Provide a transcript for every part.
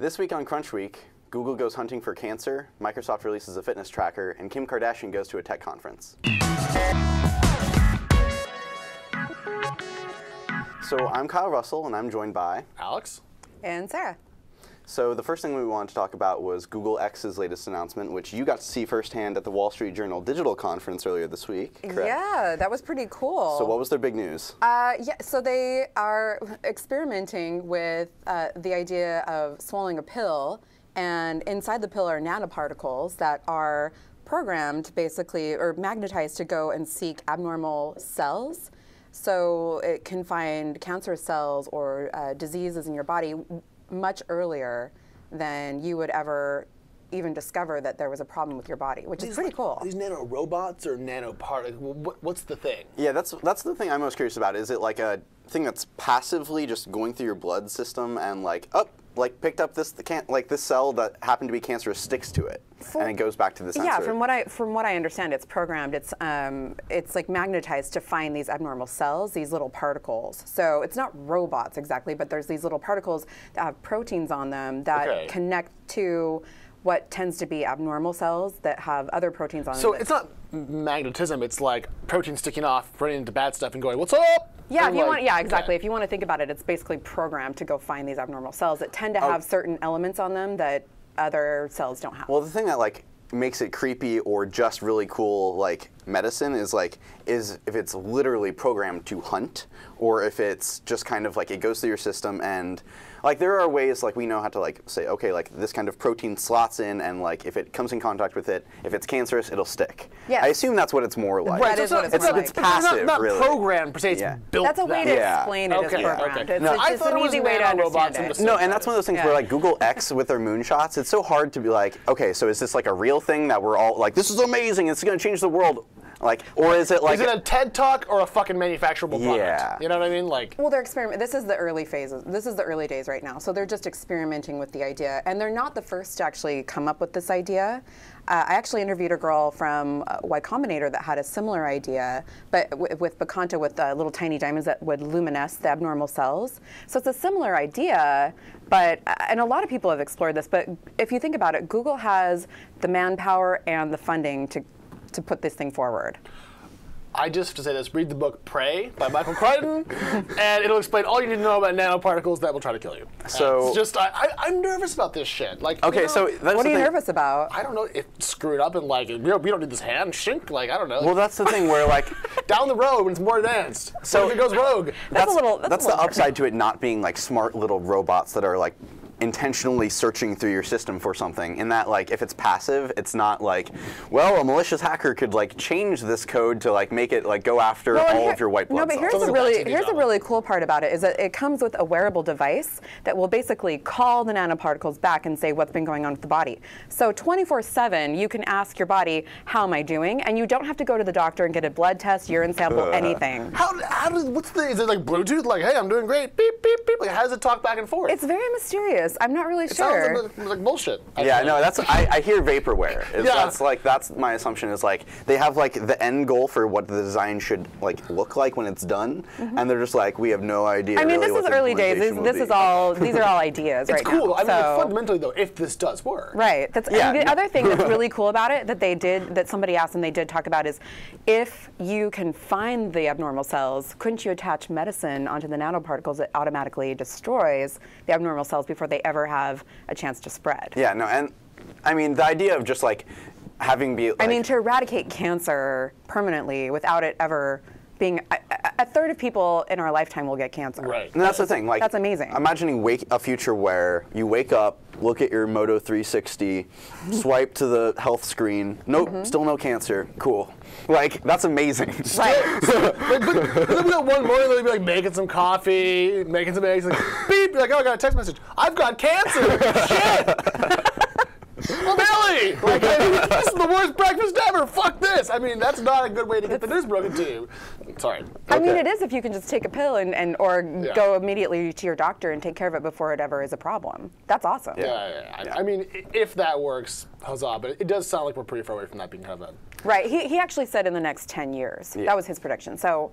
This week on Crunch Week, Google goes hunting for cancer, Microsoft releases a fitness tracker, and Kim Kardashian goes to a tech conference. So I'm Kyle Russell, and I'm joined by Alex. And Sarah. So the first thing we wanted to talk about was Google X's latest announcement, which you got to see firsthand at the Wall Street Journal Digital Conference earlier this week, correct? Yeah, that was pretty cool. So what was their big news? Yeah, so they are experimenting with the idea of swallowing a pill, and inside the pill are nanoparticles that are programmed basically, or magnetized to go and seek abnormal cells. So it can find cancerous cells or diseases in your body much earlier than you would ever even discover that there was a problem with your body, which is pretty cool. Are these nanorobots or nanoparticles? What's the thing? Yeah, that's the thing I'm most curious about. Is it like a thing that's passively just going through your blood system and picked up this cell that happened to be cancerous, sticks to it, and it goes back to the sensor? Yeah, from what I understand, it's programmed. It's like magnetized to find these abnormal cells, these little particles. So it's not robots exactly, but there's these little particles that have proteins on them that connect to what tends to be abnormal cells that have other proteins on them. So it's not magnetism, it's like protein sticking off, running into bad stuff and going, "What's up?" Yeah, exactly. If you want to think about it, it's basically programmed to go find these abnormal cells that tend to have certain elements on them that other cells don't have. Well, the thing that makes it creepy or just really cool medicine is if it's literally programmed to hunt, or if it's just kind of it goes through your system and there are ways we know how to say, okay, this kind of protein slots in, and if it comes in contact with it, if it's cancerous, it'll stick. Yes. I assume that's what it's more like. That is what it's more like. It's passive, not really. programmed per se, it's built. That's a way to explain it as programmed. Okay. It's I just thought an it was easy way to understand it. No, and that's one of those things where Google X with their moonshots, it's so hard to be okay, so is this a real thing that we're all this is amazing, it's going to change the world? Or is it is it a TED Talk or a fucking manufacturable product? Yeah. You know what I mean? Well, they're experimenting. This is the early phases. This is the early days right now. So they're just experimenting with the idea. And they're not the first to actually come up with this idea. I actually interviewed a girl from Y Combinator that had a similar idea, but with Bacanta, with little tiny diamonds that would luminesce the abnormal cells. So it's a similar idea, and a lot of people have explored this, but if you think about it, Google has the manpower and the funding to put this thing forward. I just have to say this, read the book Prey by Michael Crichton, and it'll explain all you need to know about nanoparticles that will try to kill you. So it's just, I'm nervous about this shit. Okay, so that's what are you nervous about? I don't know, if screw it up and we don't need this hand shink, I don't know. Well, that's the thing where down the road when it's more advanced, so if it goes rogue. That's the upside to it not being smart little robots that are intentionally searching through your system for something, in that if it's passive, it's not well, a malicious hacker could change this code to make it go after all of your white blood cells. No, but here's the really cool part about it, is that it comes with a wearable device that will basically call the nanoparticles back and say what's been going on with the body. So 24/7 you can ask your body, how am I doing? And you don't have to go to the doctor and get a blood test, urine sample, anything. Is it Bluetooth? Hey, I'm doing great, beep, beep, beep. How does it talk back and forth? It's very mysterious. I'm not really sure. It sounds like bullshit. Yeah, no, I hear vaporware. That's my assumption is they have the end goal for what the design should look like when it's done, and they're just we have no idea. I mean, really this is early days. These are all ideas right now. It's cool. I mean, fundamentally though, if this does work. Right. And the other thing that's really cool about it that somebody asked and they did talk about is, if you can find the abnormal cells, couldn't you attach medicine onto the nanoparticles that automatically destroys the abnormal cells before they ever have a chance to spread? Yeah, no, and I mean, the idea of just having to eradicate cancer permanently without it ever being, a third of people in our lifetime will get cancer. Right. And that's the thing. That's amazing. Imagining a future where you wake up, look at your Moto 360, swipe to the health screen. Nope, still no cancer. Cool. That's amazing. Right. But then we got one morning, they'll be making some coffee, making some eggs, beep, oh, I got a text message. I've got cancer. Shit. Billy! This is the worst breakfast ever! Fuck this! I mean, that's not a good way to get the news broken to you. Sorry. I mean, it is if you can just take a pill or go immediately to your doctor and take care of it before it ever is a problem. That's awesome. Yeah. I mean, if that works, huzzah, but it does sound like we're pretty far away from that being kind of a... Right. He actually said in the next 10 years. Yeah. That was his prediction. So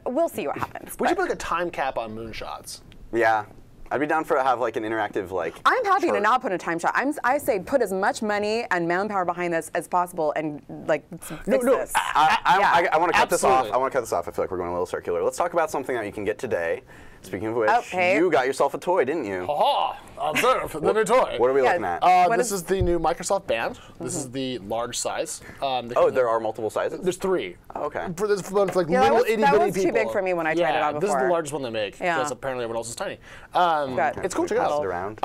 we'll see what happens. We should put a time cap on moonshots. Yeah. I'd be down for have like an interactive like. I'm happy to chart. not put a time shot. I say put as much money and manpower behind this as possible and like fix this. I want to cut this off. Absolutely. I want to cut this off. I feel like we're going a little circular. Let's talk about something that you can get today. Speaking of which, Okay. you got yourself a toy, didn't you? Aha! Observe the new toy. What are we Yeah. looking at? This is the new Microsoft Band. This is the large size. Oh, there are multiple sizes? There's 3. Oh, okay. For this one for like Yeah, little that itty was bitty people. too big for me when I tried it on This is the before. largest one they make. Yeah. Because apparently everyone else is tiny. Good. It's cool. Check it Pass out. it around.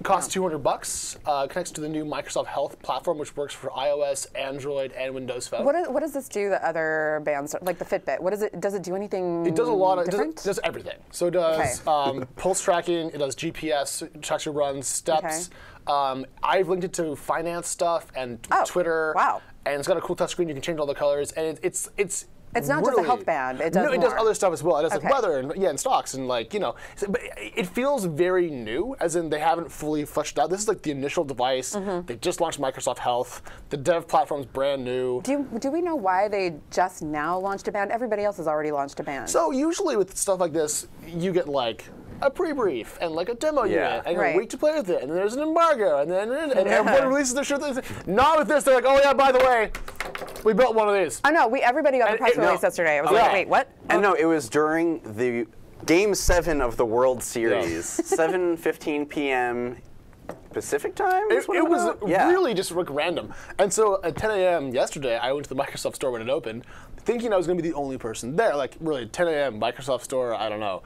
Costs $200. Connects to the new Microsoft Health platform, which works for iOS, Android, and Windows Phone. What does this do that other bands, like the Fitbit? What does it? Does it do anything? It does a lot of different? it does everything. So it does pulse tracking. It does GPS. It tracks your runs, steps. I've linked it to finance stuff and Twitter. Wow. And it's got a cool touchscreen. You can change all the colors, and it's not just a health band. It does no, it does more. other stuff as well. It does like Okay. weather and stocks and like but it feels very new, as in they haven't fully fleshed it out. This is like the initial device. They just launched Microsoft Health. The dev platform's brand new. Do we know why they just now launched a band? Everybody else has already launched a band. So usually with stuff like this, you get like a pre-brief and like a demo unit, and Right. a week to play with it, and then there's an embargo, and everyone releases their shit. Not with this. They're like, oh yeah, by the way, we built one of these. I know. Everybody got the And press it- release no. yesterday. I was Yeah. like, wait, what? And no, it was during the Game 7 of the World Series, 7:15 p.m. Pacific time. It was Yeah. really just like random. And so at 10 a.m. yesterday, I went to the Microsoft store when it opened, thinking I was going to be the only person there. Like really, 10 a.m. Microsoft store. I don't know.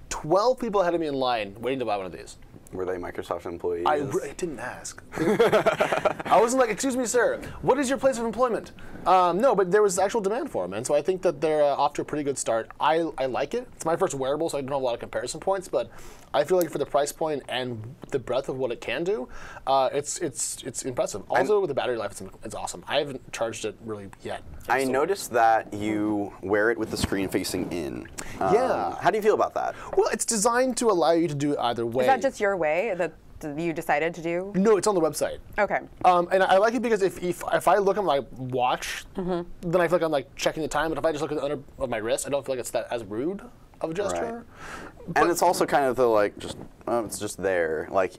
12 people ahead of me in line waiting to buy one of these. Were they Microsoft employees? I didn't ask. I wasn't like, excuse me, sir, what is your place of employment? No, but there was actual demand for them, and so I think that they're off to a pretty good start. I like it. It's my first wearable, so I don't have a lot of comparison points, but I feel like for the price point and the breadth of what it can do, it's impressive. Also, with the battery life, it's awesome. I haven't charged it really yet. I noticed that you wear it with the screen facing in. Yeah. How do you feel about that? Well, it's designed to allow you to do it either way. Is that just your way that you decided to do? No, it's on the website. Okay. And I like it because if I look at my watch, then I feel like I'm like checking the time. But if I just look at the under of my wrist, I don't feel like it's that as rude of a gesture. And it's also kind of the like it's just there. Like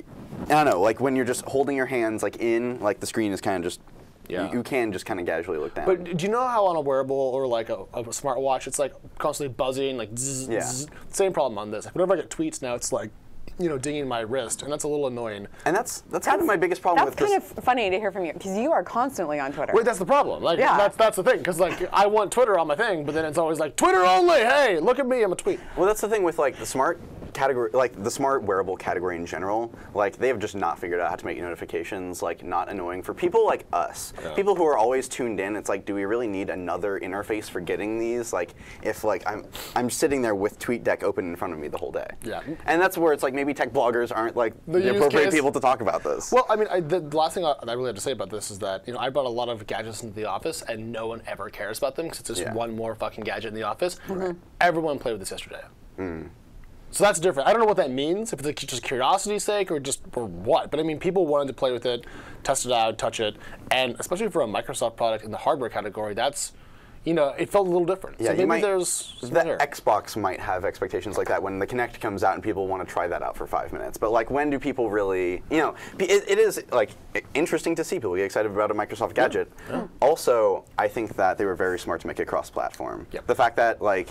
I don't know, like when you're just holding your hands like in, like the screen is kind of just. Yeah. You can just kind of casually look down. But do you know how on a wearable or like a smartwatch, it's like constantly buzzing, like zzz, Yeah. zzz. Same problem on this. Like, whenever I get tweets now, it's like, dinging my wrist, and that's a little annoying. And that's kind of my biggest problem with That's this. kind of funny to hear from you because you are constantly on Twitter. Wait, that's the problem. Like, Yeah. that's the thing. Because like, I want Twitter on my thing, but then it's always like Twitter only. Hey, look at me, I'm a tweet. Well, that's the thing with like the smart category, like the smart wearable category in general. Like they have just not figured out how to make notifications like not annoying for people like us. Yeah. People who are always tuned in. It's like, do we really need another interface for getting these? Like, if like I'm sitting there with TweetDeck open in front of me the whole day. Yeah. And that's where it's like maybe tech bloggers aren't like The the use appropriate case. people to talk about this. Well, I mean, the last thing I really have to say about this is that I brought a lot of gadgets into the office, and no one ever cares about them because it's just Yeah. one more fucking gadget in the office. Everyone played with this yesterday. So that's different. I don't know what that means, if it's like just curiosity's sake or what. But I mean, people wanted to play with it, test it out, touch it, and especially for a Microsoft product in the hardware category, that's, it felt a little different. Yeah, so maybe there's the something here. Xbox might have expectations like that when the Kinect comes out and people want to try that out for 5 minutes. But like, when do people really? It is like interesting to see people get excited about a Microsoft gadget. Yeah. Also, I think that they were very smart to make it cross-platform. Yep. The fact that like,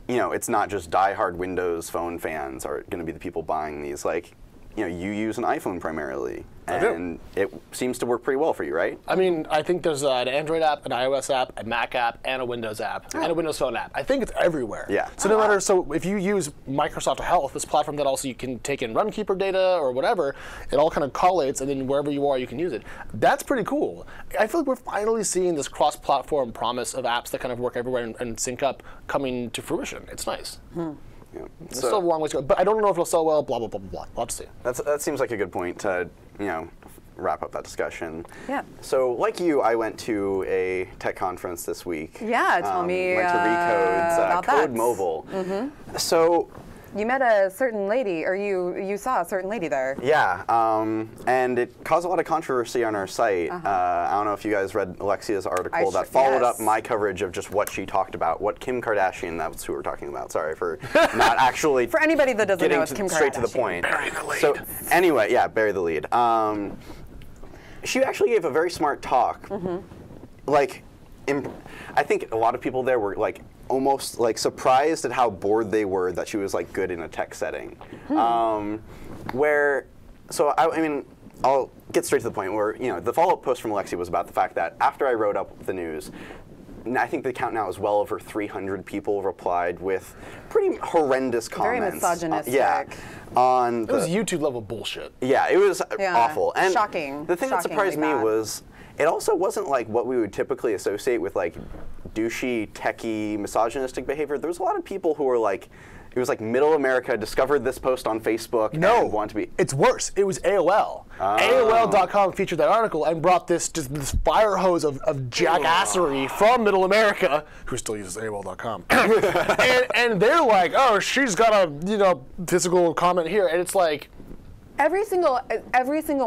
it's not just diehard Windows Phone fans are going to be the people buying these. Like, you use an iPhone primarily, I do. and it seems to work pretty well for you, right? I mean, I think there's an Android app, an iOS app, a Mac app, and a Windows app, and a Windows Phone app. I think it's everywhere. Yeah. So no matter, so if you use Microsoft Health, this platform that also you can take in Runkeeper data or whatever, it all kind of collates, and then wherever you are, you can use it. That's pretty cool. I feel like we're finally seeing this cross-platform promise of apps that kind of work everywhere and sync up coming to fruition. It's nice. Yeah. There's still a long way to go, but I don't know if it'll sell well, blah, blah, blah, blah, blah. We'll have to see. That seems like a good point to, wrap up that discussion. Yeah. So, like you, I went to a tech conference this week. Yeah, tell me went to Recode's about Code that. Mobile. So, You met a certain lady, or you saw a certain lady there. Yeah, and it caused a lot of controversy on our site. I don't know if you guys read Alexia's article that followed up my coverage of just what she talked about, what Kim Kardashian, that's who we're talking about. Sorry for not actually For anybody that doesn't know, it's Kim Kardashian. Straight to the point. Bury the lead. So anyway, yeah, bury the lead. She actually gave a very smart talk. Like, I think a lot of people there were like almost like surprised at how bored they were that she was like good in a tech setting. I mean, I'll get straight to the point where, you know, the follow-up post from Alexia was about the fact that after I wrote up the news, I think the count now is well over 300 people replied with pretty horrendous comments. Very misogynistic. Yeah. It was YouTube level bullshit. Yeah, it was awful. And shocking. The thing that surprised me was it also wasn't like what we would typically associate with like douchey, techie, misogynistic behavior. There was a lot of people who were like, it was like Middle America discovered this post on Facebook and wanted to be. It's worse. It was AOL. AOL.com featured that article and brought this fire hose of jackassery from Middle America, who still uses AOL.com. and they're like, oh, she's got a physical comment here, and it's like every single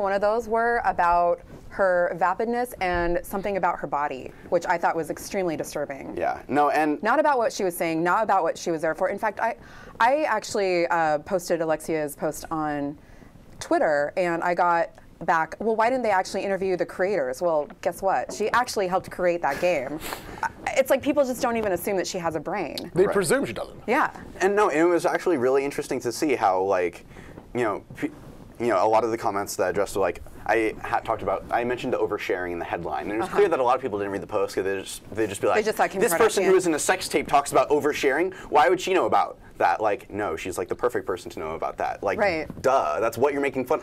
one of those were about her vapidness and something about her body, which I thought was extremely disturbing. Yeah, no, and not about what she was saying, not about what she was there for. In fact, I actually posted Alexia's post on Twitter, and I got back, well, why didn't they actually interview the creators? Well, guess what? She actually helped create that game. It's like people just don't even assume that she has a brain. They presume she doesn't. Yeah. And no, it was actually really interesting to see how, like, a lot of the comments that addressed were like, I mentioned the oversharing in the headline, and it was clear that a lot of people didn't read the post because they'd just be like, this person who is in a sex tape talks about oversharing. Why would she know about that? Like, no, she's like the perfect person to know about that. Like, duh, that's what you're making fun.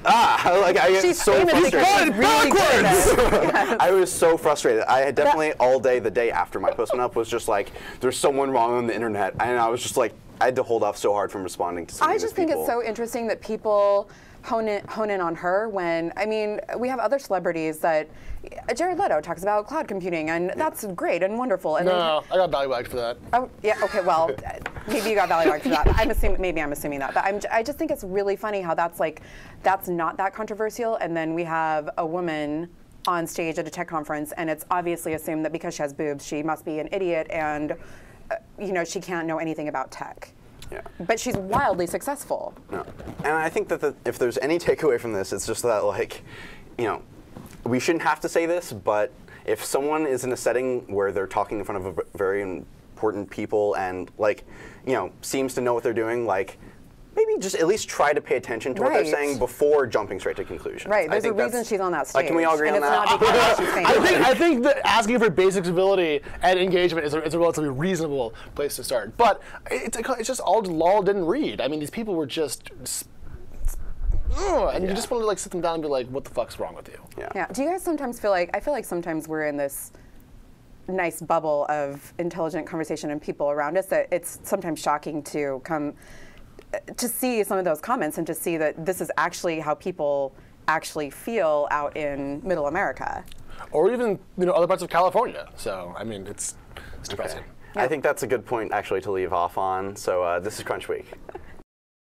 I get so frustrated. Really I was so frustrated. I had definitely all day, the day after my post went up, was just like, there's someone wrong on the internet, and I was just like, I had to hold off so hard from responding to some of these people. I just think it's so interesting that people hone in on her when, I mean, we have other celebrities that, Jared Leto talks about cloud computing, and that's great and wonderful. And no, I got value-bagged for that. Oh, yeah, okay, well, maybe you got value-bagged for that. Maybe I'm assuming that. But I just think it's really funny how that's not that controversial, and then we have a woman on stage at a tech conference, and it's obviously assumed that because she has boobs, she must be an idiot, and she can't know anything about tech. Yeah. But she's wildly successful. No. And I think that if there's any takeaway from this, it's just that, like, we shouldn't have to say this, but if someone is in a setting where they're talking in front of a very important people and, like, seems to know what they're doing, like, maybe just at least try to pay attention to what they're saying before jumping straight to conclusions. Right, there's a reason she's on that stage. Like, can we all agree on that? It's not because she's famous. I think that asking for basic civility and engagement is a relatively reasonable place to start. But it's just all Lol didn't read. I mean, these people were just, and you just want to like sit them down and be like, what the fuck's wrong with you? Yeah. Do you guys sometimes feel like, I feel like sometimes we're in this nice bubble of intelligent conversation and people around us that it's sometimes shocking to see some of those comments and to see that this is actually how people actually feel out in Middle America. Or even other parts of California. So, I mean, it's depressing. Okay. I think that's a good point actually to leave off on. So this is Crunch Week.